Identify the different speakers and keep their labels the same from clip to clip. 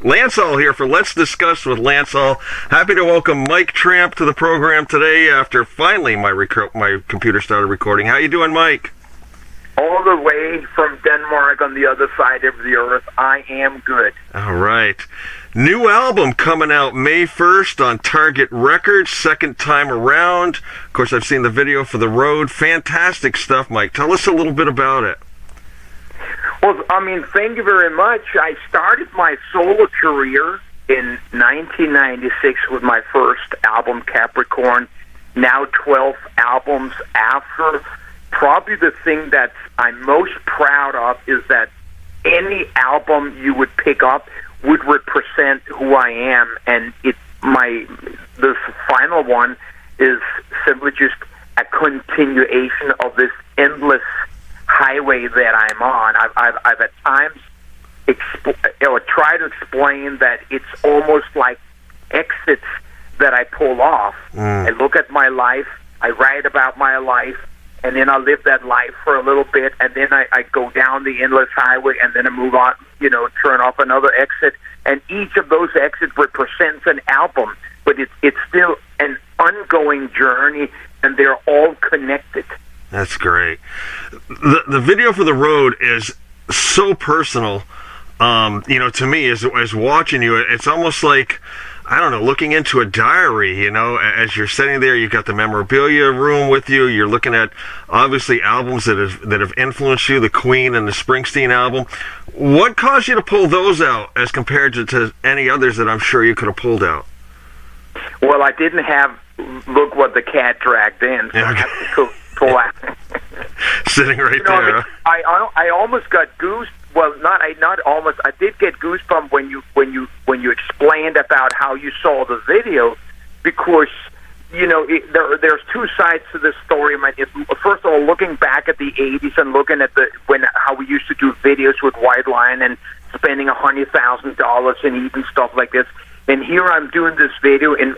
Speaker 1: Lance All here for Let's Discuss with Lance All. Happy to welcome Mike Tramp to the program today after finally my computer started recording. How you doing, Mike?
Speaker 2: All the way from Denmark on the other side of the earth. I am good.
Speaker 1: All right. New album coming out May 1st on Target Records, second time around. Of course, I've seen the video for The Road. Fantastic stuff, Mike. Tell us a little bit about it.
Speaker 2: Well, thank you very much. I started my solo career in 1996 with my first album, Capricorn. Now 12 albums after. Probably the thing that I'm most proud of is that any album you would pick up would represent who I am, and the final one is simply just a continuation of this endless highway that I'm on. I've at times try to explain that it's almost like exits that I pull off. I look at my life, I write about my life, and then I live that life for a little bit, and then I go down the endless highway, and then I move on, turn off another exit, and each of those exits represents an album, but it's still an ongoing journey, and they're all connected.
Speaker 1: That's great. The video for The Road is so personal. To me, as watching you, it's almost like, I don't know, looking into a diary, as you're sitting there, you've got the memorabilia room with you, you're looking at, obviously, albums that have influenced you, the Queen and the Springsteen album. What caused you to pull those out as compared to any others that I'm sure you could have pulled out?
Speaker 2: Well, I didn't have Look What the Cat Dragged In, so I had to pull out.
Speaker 1: Sitting right there.
Speaker 2: I almost got goose. Well, not almost. I did get goosebumps when you explained about how you saw the video, because there's two sides to this story. First of all, looking back at the '80s and looking at how we used to do videos with White Lion and spending $100,000 and even stuff like this. And here I'm doing this video in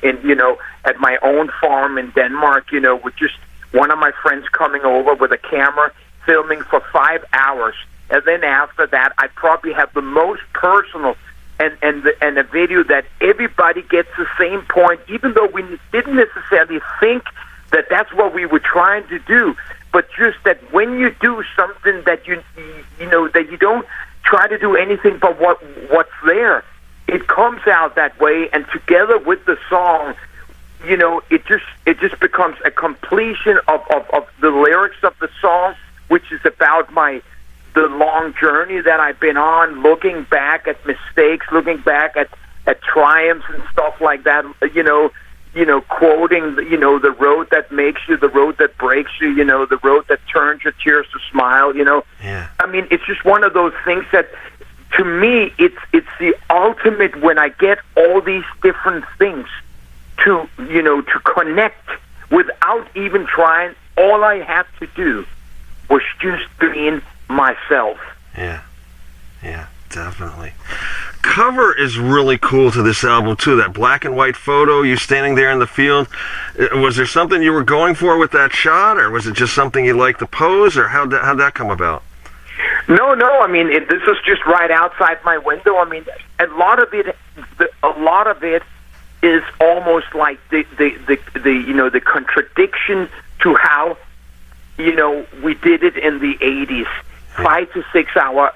Speaker 2: at my own farm in Denmark, with just one of my friends coming over with a camera, filming for 5 hours. And then after that, I probably have the most personal and a video that everybody gets the same point, even though we didn't necessarily think that that's what we were trying to do. But just that when you do something that that you don't try to do anything but what's there, it comes out that way. And together with the song, it just becomes a completion of the lyrics of the song, which is about the long journey that I've been on, looking back at mistakes, looking back at triumphs and stuff like that, quoting, the road that makes you, the road that breaks you, the road that turns your tears to smile,
Speaker 1: Yeah.
Speaker 2: It's just one of those things that, to me, it's the ultimate when I get all these different things to connect without even trying. All I had to do was just being myself.
Speaker 1: Yeah, definitely. Cover is really cool to this album too. That black and white photo, you standing there in the field. Was there something you were going for with that shot, or was it just something you liked the pose, or how'd that come about?
Speaker 2: No. This is just right outside my window. A lot of it is almost like the contradiction to how we did it in the '80s. 5 to 6 hour,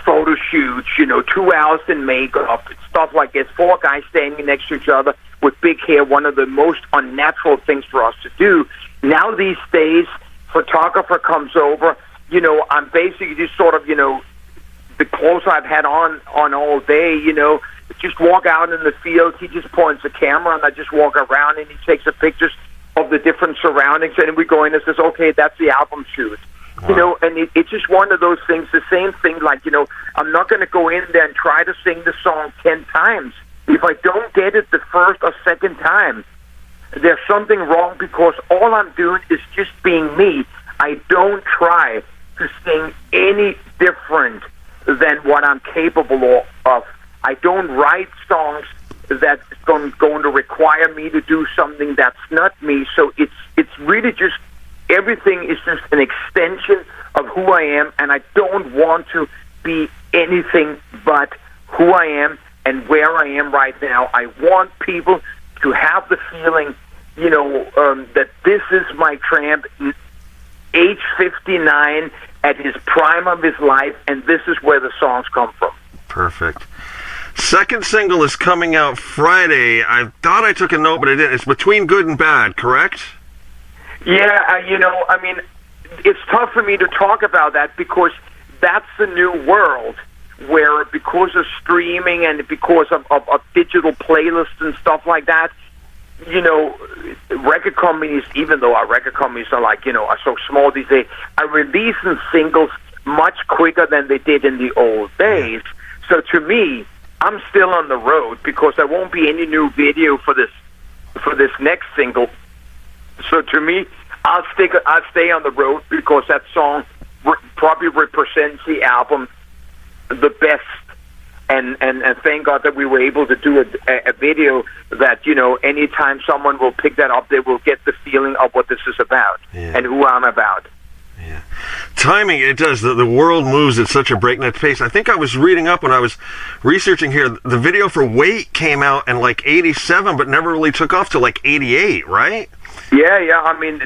Speaker 2: photo shoots, 2 hours in makeup, stuff like this. 4 guys standing next to each other with big hair, one of the most unnatural things for us to do. Now these days, photographer comes over, I'm basically just sort of, the clothes I've had on all day, just walk out in the field. He just points the camera, and I just walk around, and he takes the pictures of the different surroundings, and we go in and says, okay, that's the album shoot.
Speaker 1: Wow.
Speaker 2: And it's just one of those things, the same thing, like, I'm not going to go in there and try to sing the song 10 times. If I don't get it the first or second time, there's something wrong, because all I'm doing is just being me. I don't try to sing any different than what I'm capable of. I don't write songs that's going to require me to do something that's not me. So it's really just, everything is just an extension of who I am, and I don't want to be anything but who I am and where I am right now. I want people to have the feeling, that this is my Tramp, age 59, at his prime of his life, and this is where the songs come from.
Speaker 1: Perfect. Second single is coming out Friday. I thought I took a note, but I didn't. It's Between Good and Bad, correct?
Speaker 2: Yeah, it's tough for me to talk about that because that's the new world where, because of streaming and because of digital playlists and stuff like that, record companies, even though our record companies are are so small these days, are releasing singles much quicker than they did in the old days. So to me, I'm still on the road because there won't be any new video for this next single. So to me, I'll stay on the road because that song probably represents the album the best. And thank God that we were able to do a video that, anytime someone will pick that up, they will get the feeling of what this is about and who I'm about.
Speaker 1: Yeah. Timing, it does. The world moves at such a breakneck pace. I think I was reading up when I was researching here, the video for Wait came out in 87, but never really took off till 88, right?
Speaker 2: Yeah. I mean,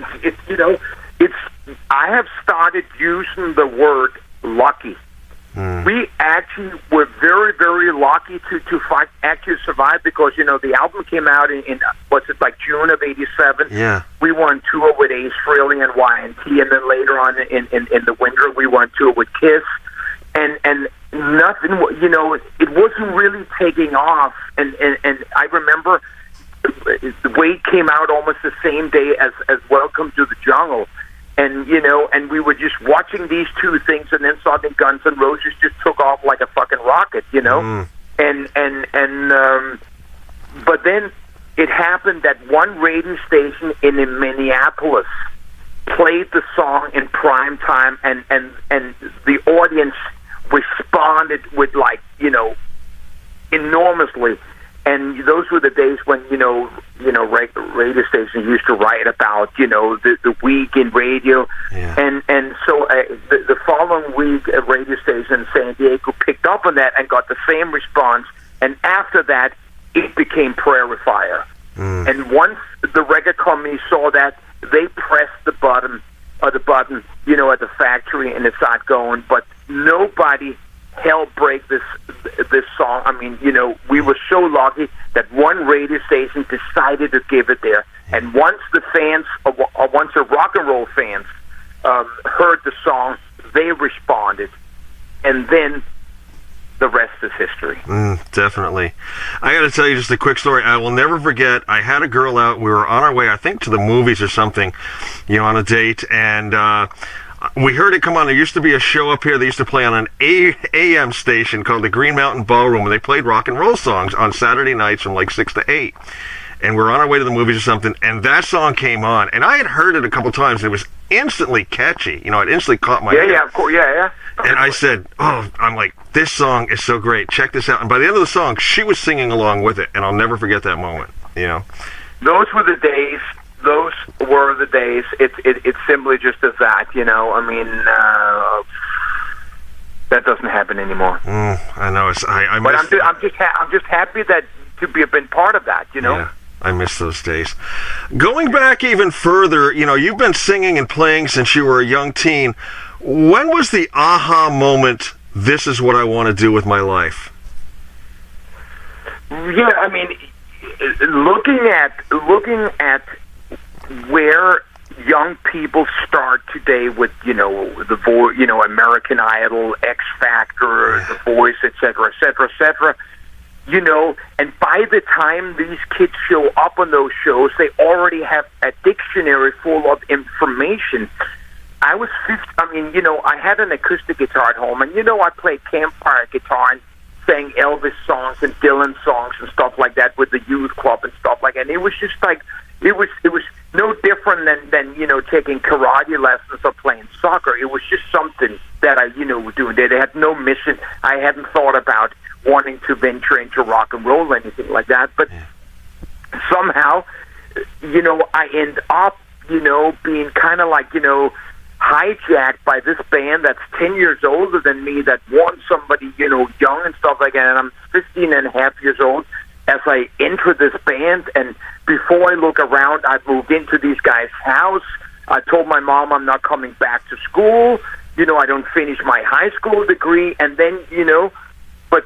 Speaker 2: I have started using the word lucky. We actually were very, very lucky to actually survive because, the album came out in June of 87?
Speaker 1: Yeah.
Speaker 2: We were on tour with Ace Frehley and Y&T, and then later on in the winter we were on tour with Kiss. And nothing, it wasn't really taking off. And I remember the Wait came out almost the same day as Welcome to the Jungle. And, and we were just watching these two things, and then suddenly Guns N' Roses just took off like a fucking rocket, but then it happened that one radio station in Minneapolis played the song in prime time, and the audience responded with, enormously. And those were the days when, radio stations used to write about, the week in radio. Yeah. And so the following week, a radio station in San Diego picked up on that and got the same response. And after that, it became Prairie Fire. And once the record company saw that, they pressed the button, at the factory, and it started going. But nobody helped break this song. I mean, we were so lucky that one radio station decided to give it there. And once the fans, once the rock and roll fans heard the song, they responded. And then the rest is history.
Speaker 1: Definitely. I got to tell you just a quick story. I will never forget, I had a girl out. We were on our way, I think, to the movies or something, on a date. And we heard it come on. There used to be a show up here. They used to play on an AM station called the Green Mountain Ballroom, and they played rock and roll songs on Saturday nights from 6 to 8. And we're on our way to the movies or something, and that song came on. And I had heard it a couple times. It was instantly catchy. It instantly caught my ear.
Speaker 2: Yeah, of course, yeah.
Speaker 1: And I said, I'm like, this song is so great. Check this out. And by the end of the song, she was singing along with it, and I'll never forget that moment.
Speaker 2: Those were the days. Those were the days. It's simply just as that, I mean, that doesn't happen anymore.
Speaker 1: I know.
Speaker 2: But I'm just happy that to have been part of that,
Speaker 1: Yeah, I miss those days. Going back even further, you've been singing and playing since you were a young teen. When was the aha moment? This is what I want to do with my life.
Speaker 2: Yeah, I mean, looking at where young people start today with, American Idol, X Factor, The Voice, etc., and by the time these kids show up on those shows, they already have a dictionary full of information. I was 50, I had an acoustic guitar at home, and I played campfire guitar and sang Elvis songs and Dylan songs and stuff like that with the youth club and stuff like that. And it was just it was no different than taking karate lessons or playing soccer. It was just something that I was doing. They had no mission. I hadn't thought about wanting to venture into rock and roll or anything like that. But somehow, I end up, being kind of hijacked by this band that's 10 years older than me that wants somebody, young and stuff like that. And 15 and a half years old as I enter this band. And before I look around, I moved into these guys' house. I told my mom I'm not coming back to school. I don't finish my high school degree. And then, but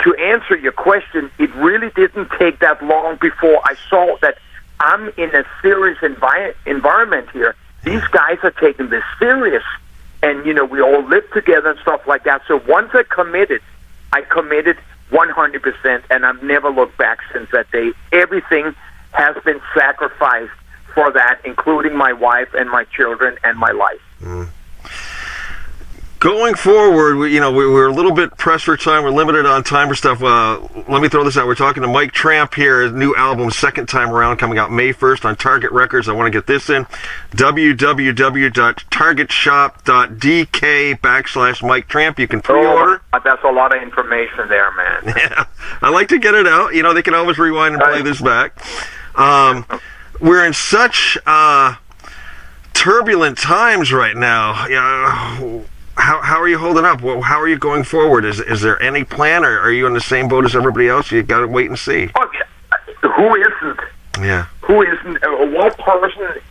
Speaker 2: to answer your question, it really didn't take that long before I saw that I'm in a serious environment here. These guys are taking this serious. And, we all live together and stuff like that. So once I committed 100%, and I've never looked back since that day. Everything has been sacrificed for that, including my wife and my children and my life.
Speaker 1: Mm. Going forward, we're a little bit pressed for time. We're limited on time for stuff. Let me throw this out. We're talking to Mike Tramp here. His new album, Second Time Around, coming out May 1st on Target Records. I want to get this in. www.targetshop.dk/Mike Tramp. You can pre-order.
Speaker 2: That's a lot of information there, man.
Speaker 1: Yeah, I like to get it out. They can always rewind and play this back. We're in such turbulent times right now. How are you holding up? How are you going forward? Is there any plan, or are you in the same boat as everybody else? You got to wait and see.
Speaker 2: Okay. Who isn't?
Speaker 1: Yeah.
Speaker 2: Who isn't? What person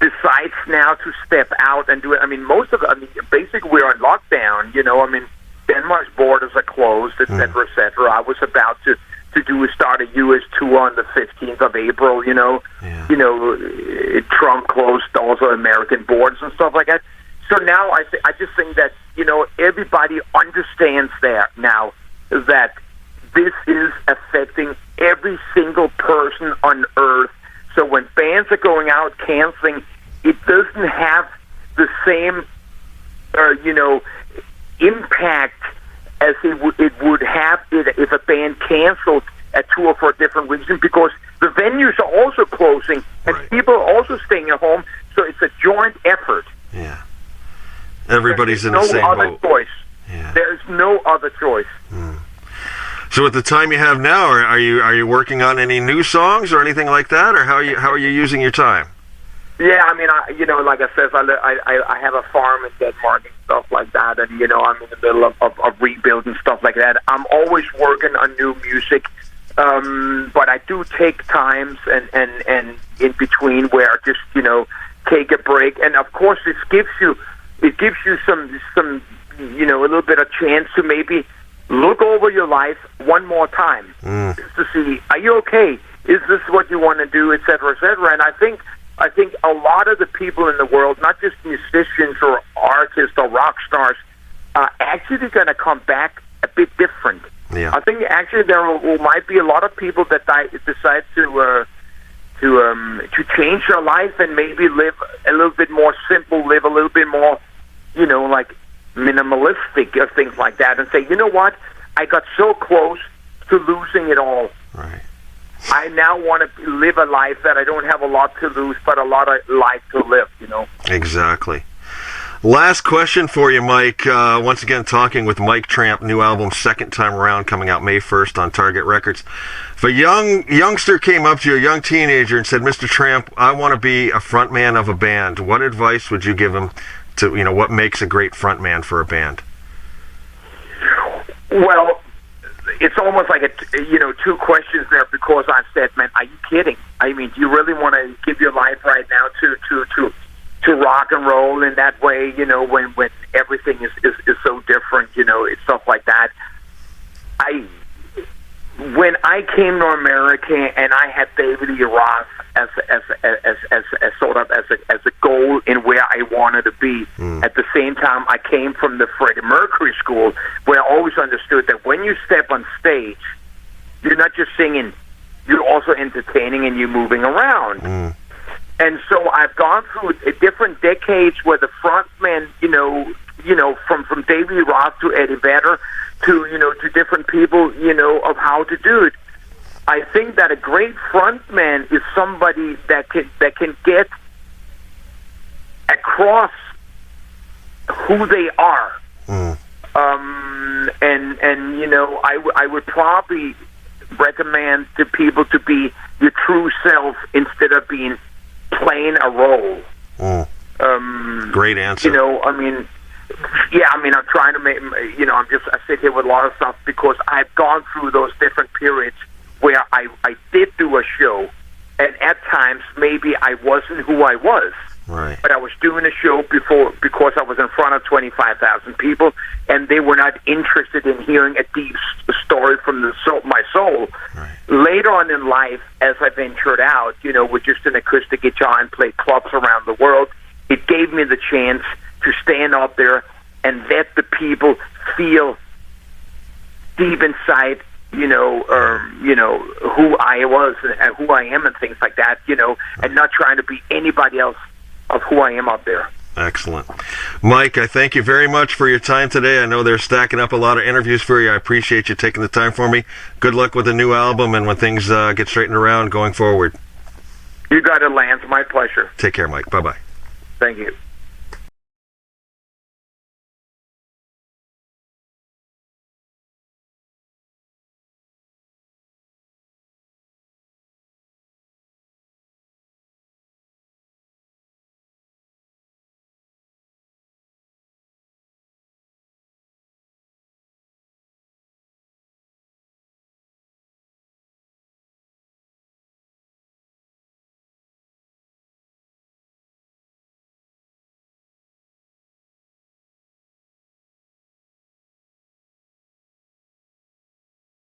Speaker 2: decides now to step out and do it? Basically we're on lockdown. Denmark's borders are closed, et cetera, et cetera. I was about to start a U.S. tour on the 15th of April. Trump closed also American borders and stuff like that. So now I just think that, everybody understands that now that this is affecting every single person on Earth. So when bands are going out canceling, it doesn't have the same, impact as it would have if a band canceled a tour for a different reason, because the venues are also closing and people are also staying at home. So it's a joint effort.
Speaker 1: Yeah. Everybody's in the same boat.
Speaker 2: There's no other choice.
Speaker 1: Yeah.
Speaker 2: There's no other choice.
Speaker 1: Mm. So with the time you have now, are you working on any new songs or anything like that, or how are you using your time?
Speaker 2: Yeah, like I said, I have a farm in Denmark and stuff like that, and I'm in the middle of rebuilding stuff like that. I'm always working on new music, but I do take times and in between where I just take a break, and of course it gives you some a little bit of chance to maybe look over your life one more time just to see, are you okay? Is this what you want to do, et cetera, et cetera. And I think a lot of the people in the world, not just musicians or artists or rock stars, are actually going to come back a bit different.
Speaker 1: Yeah.
Speaker 2: I think actually there might be a lot of people that decide to change their life and maybe live a little bit more simple, live a little bit more, like minimalistic or things like that, and say, you know what, I got so close to losing it all.
Speaker 1: Right.
Speaker 2: I now want to live a life that I don't have a lot to lose, but a lot of life to live,
Speaker 1: Exactly. Last question for you, Mike. Once again, talking with Mike Tramp, new album, Second Time Around, coming out May 1st on Target Records. If a youngster came up to you, a young teenager, and said, Mr. Tramp, I want to be a frontman of a band, what advice would you give him to, what makes a great frontman for a band?
Speaker 2: Well, it's almost like two questions there, because I've said, man, are you kidding? Do you really want to give your life right now to rock and roll in that way, when everything is so different, it's stuff like that. When I came to America and I had David E. Roth as a goal in where I wanted to be. At the same time, I came from the Freddie Mercury school, where I always understood that when you step on stage, you're not just singing, you're also entertaining and you're moving around. And so I've gone through different decades where the frontman, from David E. Roth to Eddie Vedder to different people, of how to do it. I think that a great frontman is somebody that can get across who they are. I would probably recommend to people to be your true self instead of playing a role.
Speaker 1: Great answer.
Speaker 2: Yeah, I mean, I'm trying to make, I sit here with a lot of stuff because I've gone through those different periods where I did do a show, and at times maybe I wasn't who I was.
Speaker 1: Right.
Speaker 2: But I was doing a show because I was in front of 25,000 people, and they were not interested in hearing a deep story from my soul.
Speaker 1: Right.
Speaker 2: Later on in life, as I ventured out, with just an acoustic guitar and play clubs around the world, it gave me the chance to stand up there and let the people feel deep inside, who I was and who I am and things like that, and not trying to be anybody else of who I am up there.
Speaker 1: Excellent. Mike, I thank you very much for your time today. I know they're stacking up a lot of interviews for you. I appreciate you taking the time for me. Good luck with the new album and when things get straightened around going forward.
Speaker 2: You got it, Lance. My pleasure.
Speaker 1: Take care, Mike. Bye-bye.
Speaker 2: Thank you.